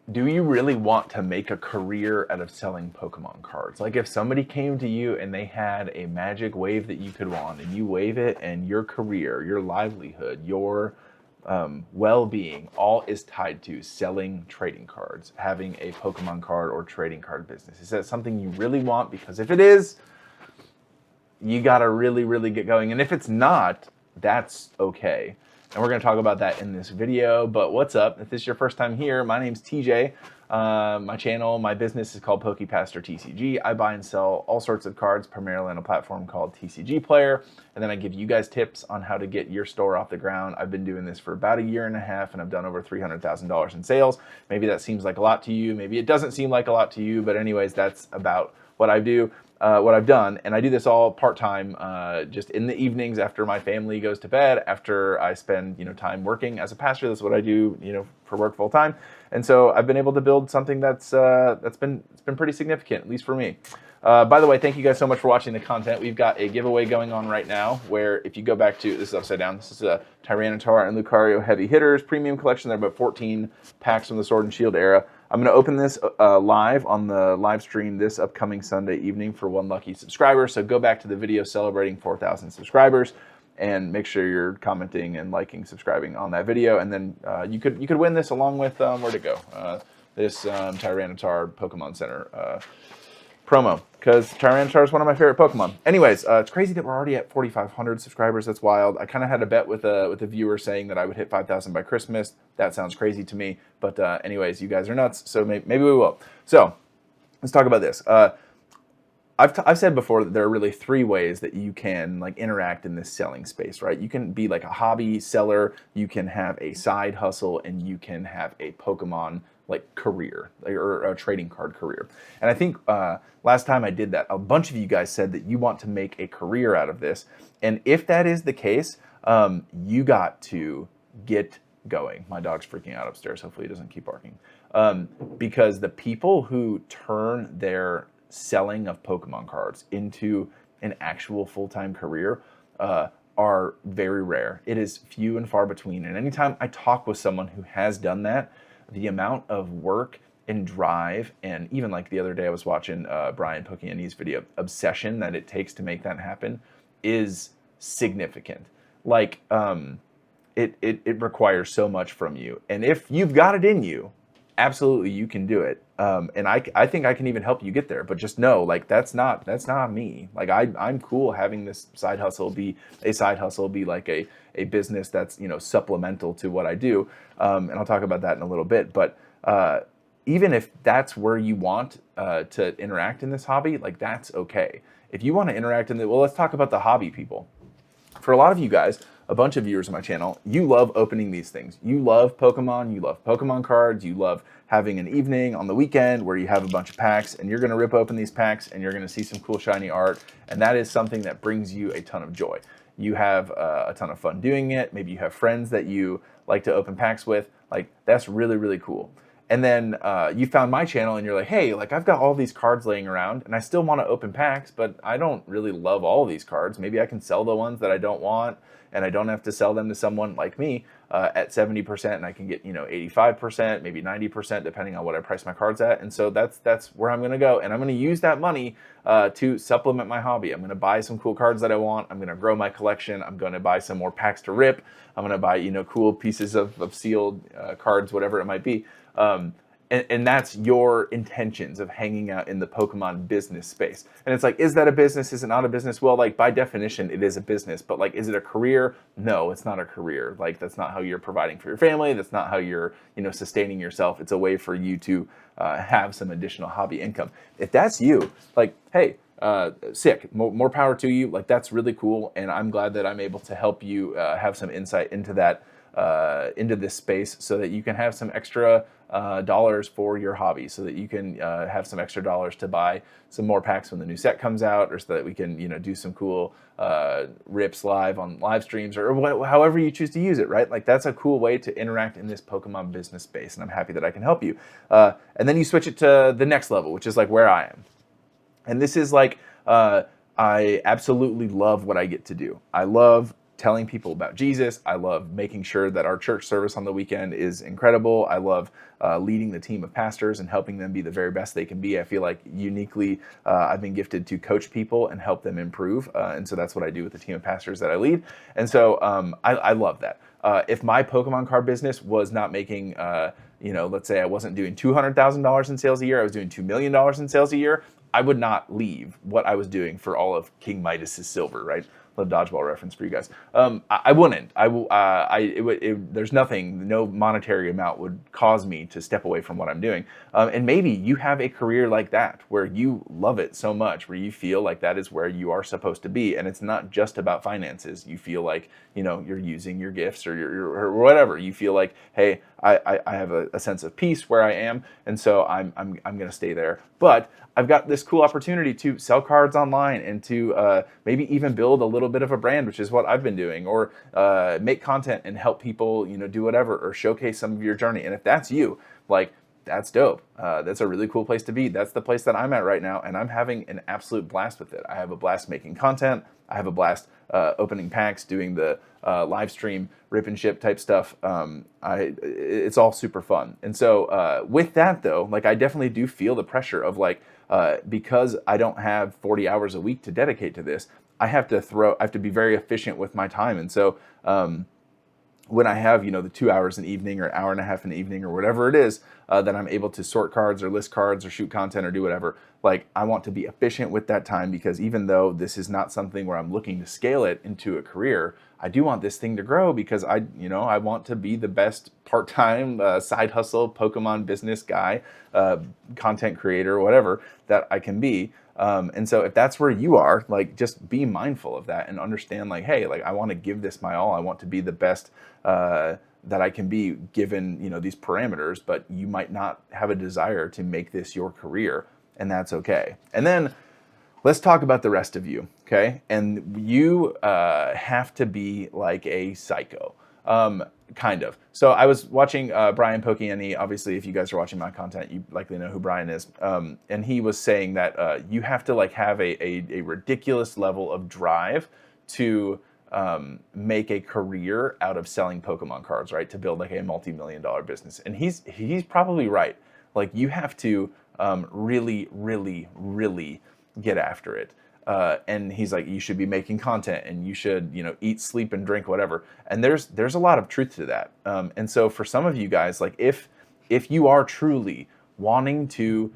Do you really want to make a career out of selling Pokemon cards? Like if somebody came to you and they had a magic wave that you could wand and you wave it and your career, your livelihood, your well-being all is tied to selling trading cards, having a Pokemon card or trading card business. Is that something you really want? Because if it is, you got to really, really get going. And if it's not, that's okay. And we're going to talk about that in this video. But what's up? If this is your first time here, my name's TJ. My channel, my business is called PokePastor TCG. I buy and sell all sorts of cards, primarily on a platform called TCG Player. And then I give you guys tips on how to get your store off the ground. I've been doing this for about 1.5 years, and I've done over $300,000 in sales. Maybe that seems like a lot to you. Maybe it doesn't seem like a lot to you. But anyways, that's about what I do. What I've done, and I do this all part-time, just in the evenings after my family goes to bed, after I spend time working as a pastor. That's what I do for work full-time, and so I've been able to build something that's been pretty significant, at least for me. By the way, thank you guys so much for watching the content. We've got a giveaway going on right now where if you go back to, this is upside down, this is a Tyranitar and Lucario Heavy Hitters Premium Collection. There are about 14 packs from the Sword and Shield era. I'm going to open this live on the live stream this upcoming Sunday evening for one lucky subscriber. So go back to the video celebrating 4,000 subscribers and make sure you're commenting and liking, subscribing on that video. And then you could win this along with, where'd it go? This Tyranitar Pokemon Center promo, because Tyranitar is one of my favorite Pokemon. Anyways, it's crazy that we're already at 4,500 subscribers. That's wild. I kind of had a bet with a viewer saying that I would hit 5,000 by Christmas. That sounds crazy to me. But anyways, you guys are nuts, so maybe we will. So let's talk about this. I've said before that there are really 3 ways that you can interact in this selling space, right? You can be like a hobby seller, you can have a side hustle, and you can have a Pokemon career or a trading card career. And I think last time I did that, a bunch of you guys said that you want to make a career out of this. And if that is the case, you got to get going. My dog's freaking out upstairs. Hopefully he doesn't keep barking. Because the people who turn their selling of Pokemon cards into an actual full-time career are very rare. It is few and far between. And anytime I talk with someone who has done that, the amount of work and drive, and even the other day I was watching Brian PokeNE's video, obsession that it takes to make that happen is significant. It requires so much from you. And if you've got it in you, absolutely you can do it. And I think I can even help you get there, but just know that's not me. I'm cool having this side hustle be a side hustle, be a business that's supplemental to what I do. And I'll talk about that in a little bit. But even if that's where you want to interact in this hobby, that's okay. If you want to interact in well, let's talk about the hobby people. For a lot of you guys, a bunch of viewers on my channel, you love opening these things. You love Pokemon, you love Pokemon cards, you love having an evening on the weekend where you have a bunch of packs and you're gonna rip open these packs and you're gonna see some cool shiny art, and that is something that brings you a ton of joy. You have a ton of fun doing it. Maybe you have friends that you like to open packs with. That's really, really cool. And then you found my channel and you're like, hey, I've got all these cards laying around and I still want to open packs, but I don't really love all these cards. Maybe I can sell the ones that I don't want and I don't have to sell them to someone like me at 70%, and I can get 85%, maybe 90%, depending on what I price my cards at. And so that's where I'm going to go, and I'm going to use that money to supplement my hobby. I'm going to buy some cool cards that I want. I'm going to grow my collection. I'm going to buy some more packs to rip. I'm going to buy cool pieces of sealed cards, whatever it might be. And that's your intentions of hanging out in the Pokemon business space. And it's is that a business? Is it not a business? Well, by definition, it is a business. But is it a career? No, it's not a career. That's not how you're providing for your family. That's not how you're, sustaining yourself. It's a way for you to have some additional hobby income. If that's you, hey, sick, more power to you. That's really cool. And I'm glad that I'm able to help you have some insight into that, into this space, so that you can have some extra dollars for your hobby, so that you can have some extra dollars to buy some more packs when the new set comes out, or so that we can do some cool rips live on live streams, or however you choose to use it, right? That's a cool way to interact in this Pokemon business space, and I'm happy that I can help you. And then you switch it to the next level, which is where I am. And this is I absolutely love what I get to do. I love telling people about Jesus. I love making sure that our church service on the weekend is incredible. I love leading the team of pastors and helping them be the very best they can be. I feel like uniquely I've been gifted to coach people and help them improve. And so that's what I do with the team of pastors that I lead. And so I love that. If my Pokemon card business was not making, let's say I wasn't doing $200,000 in sales a year, I was doing $2 million in sales a year, I would not leave what I was doing for all of King Midas's silver, right? Little dodgeball reference for you guys. I wouldn't. There's nothing, no monetary amount would cause me to step away from what I'm doing. And maybe you have a career like that where you love it so much, where you feel like that is where you are supposed to be, and it's not just about finances. You feel like you're using your gifts or whatever. You feel like, hey, I have a sense of peace where I am, and so I'm going to stay there. But I've got this cool opportunity to sell cards online and to maybe even build a little bit of a brand, which is what I've been doing, or make content and help people, do whatever, or showcase some of your journey. And if that's you, like, that's dope. That's a really cool place to be. That's the place that I'm at right now, and I'm having an absolute blast with it. I have a blast making content. I have a blast opening packs, doing the live stream, rip and ship type stuff. It's all super fun. And so with that though, like, I definitely do feel the pressure of like, because I don't have 40 hours a week to dedicate to this, I have to be very efficient with my time. And so when I have, the 2 hours an evening or an hour and a half an evening or whatever it is, that I'm able to sort cards or list cards or shoot content or do whatever, like, I want to be efficient with that time, because even though this is not something where I'm looking to scale it into a career, I do want this thing to grow, because I want to be the best part-time side hustle Pokemon business guy, content creator, whatever that I can be. And so if that's where you are, like, just be mindful of that and understand, like, hey, like, I want to give this my all. I want to be the best that I can be given, these parameters, but you might not have a desire to make this your career, and that's okay. And then let's talk about the rest of you, okay? And you have to be like a psycho. Kind of. So I was watching Brian PokeNE. Obviously, if you guys are watching my content, you likely know who Brian is. And he was saying that you have to like have a ridiculous level of drive to make a career out of selling Pokemon cards, right? To build like a multi-million-dollar business. And he's probably right. Like, you have to really, really, really get after it. And he's like, you should be making content, and you should, eat, sleep, and drink, whatever. And there's a lot of truth to that. And so for some of you guys, like, if you are truly wanting to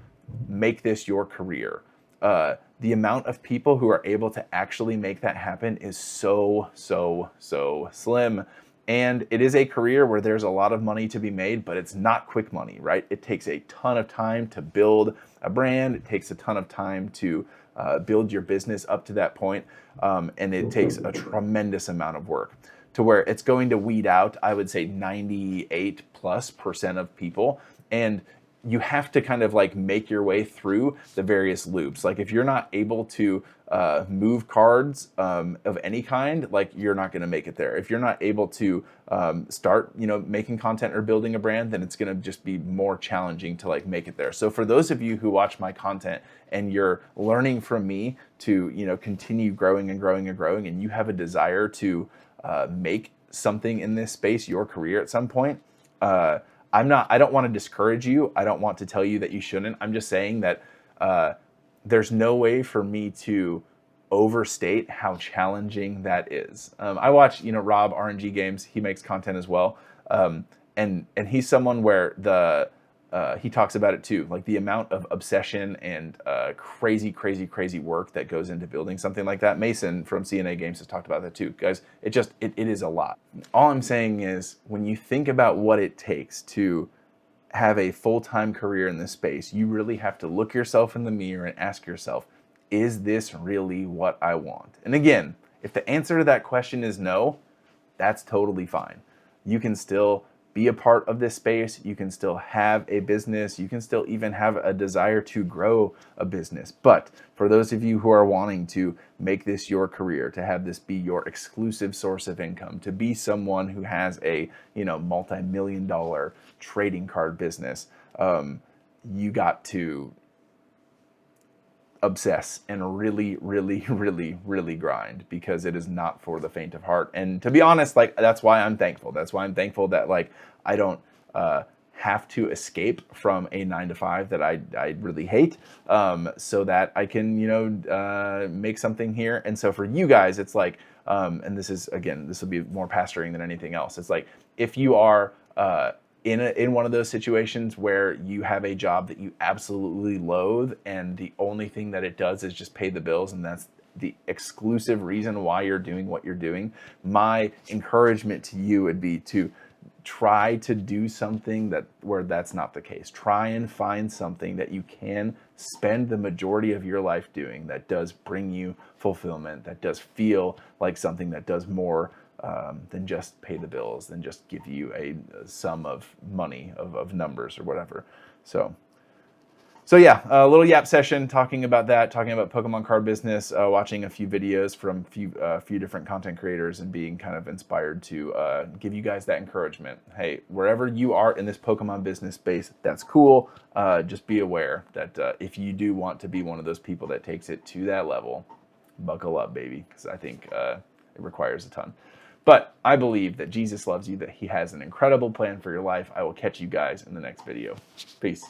make this your career, the amount of people who are able to actually make that happen is so slim. And it is a career where there's a lot of money to be made, but it's not quick money, right? It takes a ton of time to build a brand. It takes a ton of time to build your business up to that point. And it takes a tremendous amount of work, to where it's going to weed out, I would say, 98+% of people. And you have to kind of like make your way through the various loops. Like, if you're not able to move cards of any kind, like, you're not going to make it there. If you're not able to start, making content or building a brand, then it's going to just be more challenging to like make it there. So for those of you who watch my content and you're learning from me to, continue growing and growing and growing, and you have a desire to make something in this space your career at some point, I don't want to discourage you. I don't want to tell you that you shouldn't. I'm just saying that there's no way for me to overstate how challenging that is. I watch, Rob, RNG Games. He makes content as well. And he's someone where he talks about it too, like the amount of obsession and crazy work that goes into building something like that. Mason from CNA Games has talked about that too. Guys, it is a lot. All I'm saying is, when you think about what it takes to have a full-time career in this space, you really have to look yourself in the mirror and ask yourself, is this really what I want? And again, if the answer to that question is no, that's totally fine. You can still be a part of this space. You can still have a business. You can still even have a desire to grow a business. But for those of you who are wanting to make this your career, to have this be your exclusive source of income, to be someone who has a, multi-million-dollar trading card business, you got to obsess and really, really, really, really grind, because it is not for the faint of heart. And to be honest, like, that's why I'm thankful. That's why I'm thankful that, like, I don't have to escape from a 9 to 5 that I really hate, so that I can, you know, make something here. And so for you guys, it's like, and this is, again, this will be more pastoring than anything else. It's like, if you are in one of those situations where you have a job that you absolutely loathe, and the only thing that it does is just pay the bills, and that's the exclusive reason why you're doing what you're doing, my encouragement to you would be to try to do something where that's not the case. Try and find something that you can spend the majority of your life doing, that does bring you fulfillment, that does feel like something that does more than just pay the bills, than just give you a sum of money, of numbers or whatever. So yeah, a little yap session talking about that, talking about Pokemon card business, watching a few videos from a few different content creators, and being kind of inspired to give you guys that encouragement. Hey, wherever you are in this Pokemon business space, that's cool. Just be aware that if you do want to be one of those people that takes it to that level, buckle up, baby, because I think it requires a ton. But I believe that Jesus loves you, that he has an incredible plan for your life. I will catch you guys in the next video. Peace.